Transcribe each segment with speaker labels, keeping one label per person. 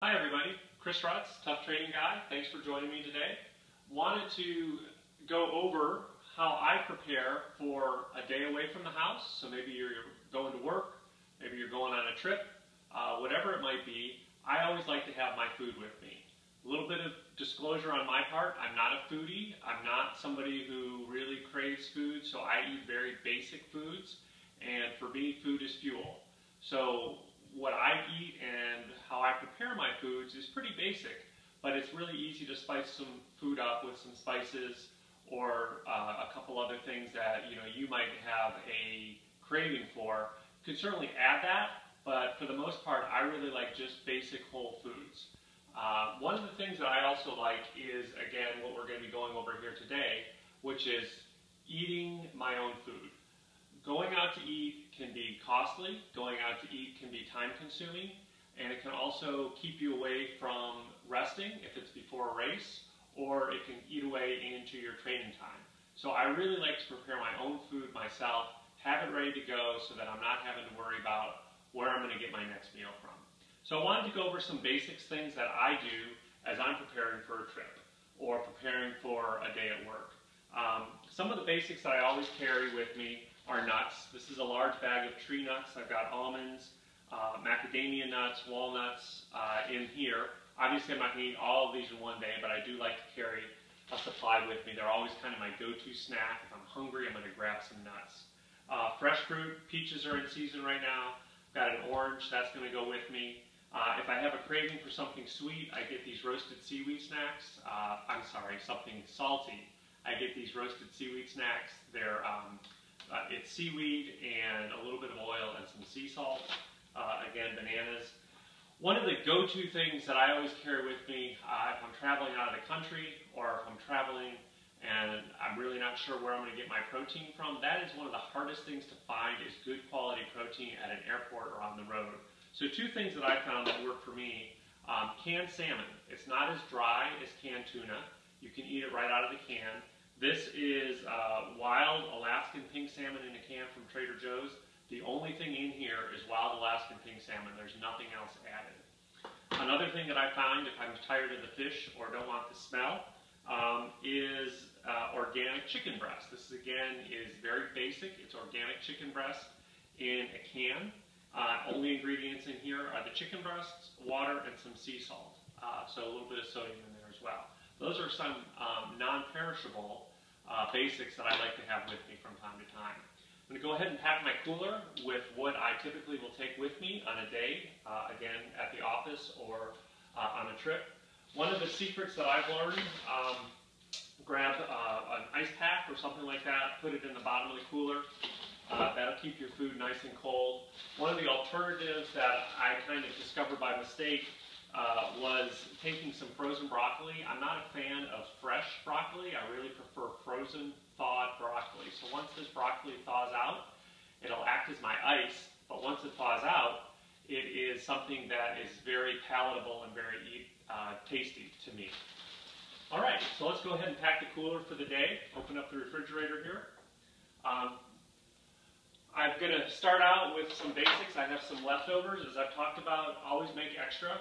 Speaker 1: Hi everybody, Chris Rutz, Tough Training Guy. Thanks for joining me today. Wanted to go over how I prepare for a day away from the house. So maybe you're going to work, maybe you're going on a trip, whatever it might be. I always like to have my food with me. A little bit of disclosure on my part, I'm not a foodie. I'm not somebody who really craves food, so I eat very basic foods. And for me, food is fuel. So what I eat and how I prepare my foods is pretty basic, but it's really easy to spice some food up with some spices or a couple other things that you might have a craving for. You can certainly add that, but for the most part, I really like just basic whole foods. One of the things that I also like is, again, what we're going to be going over here today, which is eating my own food. Going out to eat can be costly, going out to eat can be time consuming, and it can also keep you away from resting if it's before a race, or it can eat away into your training time. So I really like to prepare my own food myself, have it ready to go so that I'm not having to worry about where I'm going to get my next meal from. So I wanted to go over some basics things that I do as I'm preparing for a trip or preparing for a day at work. Some of the basics that I always carry with me are nuts. This is a large bag of tree nuts. I've got almonds, macadamia nuts, walnuts in here. Obviously, I'm not going to eat all of these in one day, but I do like to carry a supply with me. They're always kind of my go-to snack. If I'm hungry, I'm going to grab some nuts. Fresh fruit, peaches are in season right now. I've got an orange, that's going to go with me. If I have a craving for something sweet, I get these roasted seaweed snacks. Something salty. I get these roasted seaweed snacks. It's seaweed and a little bit of oil and some sea salt. Again, bananas. One of the go-to things that I always carry with me if I'm traveling out of the country or if I'm traveling and I'm really not sure where I'm going to get my protein from, that is one of the hardest things to find is good quality protein at an airport or on the road. So two things that I found that work for me, canned salmon. It's not as dry as canned tuna. You can eat it right out of the can. This is wild Alaskan pink salmon in a can from Trader Joe's. The only thing in here is wild Alaskan pink salmon. There's nothing else added. Another thing that I find if I'm tired of the fish or don't want the smell is organic chicken breast. This again is very basic. It's organic chicken breast in a can. Only ingredients in here are the chicken breasts, water, and some sea salt. So a little bit of sodium in there as well. Those are some non-perishable basics that I like to have with me from time to time. I'm going to go ahead and pack my cooler with what I typically will take with me on a day, again, at the office or on a trip. One of the secrets that I've learned, grab an ice pack or something like that, put it in the bottom of the cooler. That'll keep your food nice and cold. One of the alternatives that I kind of discovered by mistake was taking some frozen broccoli. I'm not a fan of fresh broccoli. I really prefer frozen, thawed broccoli. So once this broccoli thaws out, it'll act as my ice, but once it thaws out, it is something that is very palatable and very tasty to me. All right, so let's go ahead and pack the cooler for the day. Open up the refrigerator here. I'm going to start out with some basics. I have some leftovers. As I've talked about, always make extra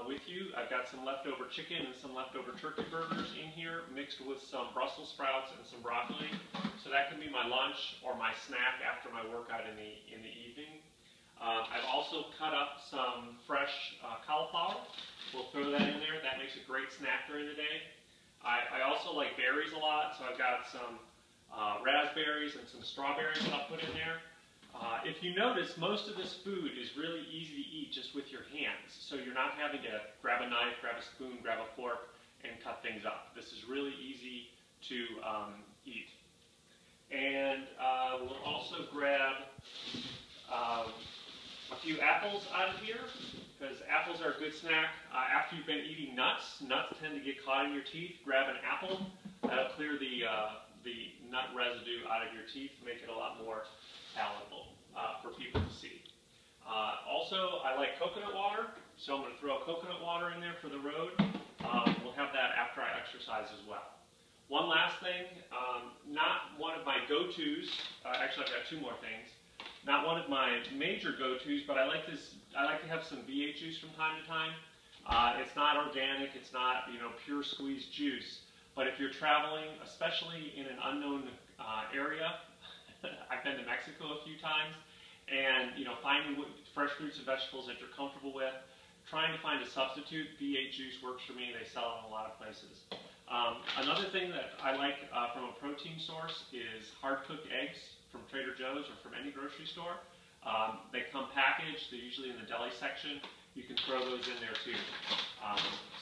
Speaker 1: with you. I've got some leftover chicken and some leftover turkey burgers in here mixed with some Brussels sprouts and some broccoli. So that can be my lunch or my snack after my workout in the evening. I've also cut up some fresh cauliflower. We'll throw that in there. That makes a great snack during the day. I also like berries a lot, so I've got some raspberries and some strawberries that I'll put in there. If you notice, most of this food is really easy to eat just with your hands. So you're not having to grab a knife, grab a spoon, grab a fork, and cut things up. This is really easy to eat. And we'll also grab a few apples out of here, because apples are a good snack. After you've been eating nuts, nuts tend to get caught in your teeth. Grab an apple. That'll clear the nut residue out of your teeth, make it a lot more palatable for people to see. Also, I like coconut water, so I'm going to throw coconut water in there for the road. We'll have that after I exercise as well. One last thing, not one of my go-tos, actually I've got two more things. Not one of my major go-tos, but I like to have some V8 juice from time to time. It's not organic, it's not, pure squeezed juice. But if you're traveling, especially in an unknown area, I've been to Mexico a few times, and finding fresh fruits and vegetables that you're comfortable with, trying to find a substitute. V8 juice works for me. They sell it in a lot of places. Another thing that I like from a protein source is hard-cooked eggs from Trader Joe's or from any grocery store. They come packaged. They're usually in the deli section. You can throw those in there too.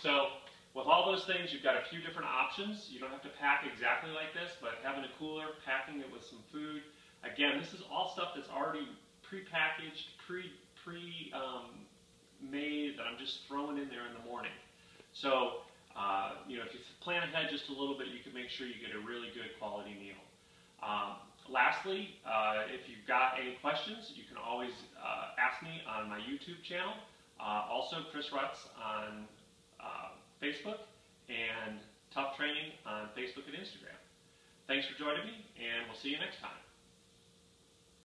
Speaker 1: So with all those things, you've got a few different options. You don't have to pack exactly like this, but having a cooler, packing it with some food. Again, this is all stuff that's already pre-packaged, made that I'm just throwing in there in the morning. So, if you plan ahead just a little bit, you can make sure you get a really good quality meal. Lastly, if you've got any questions, you can always ask me on my YouTube channel. Also, Chris Rutz on Facebook, and Tough Training on Facebook and Instagram. Thanks for joining me, and we'll see you next time.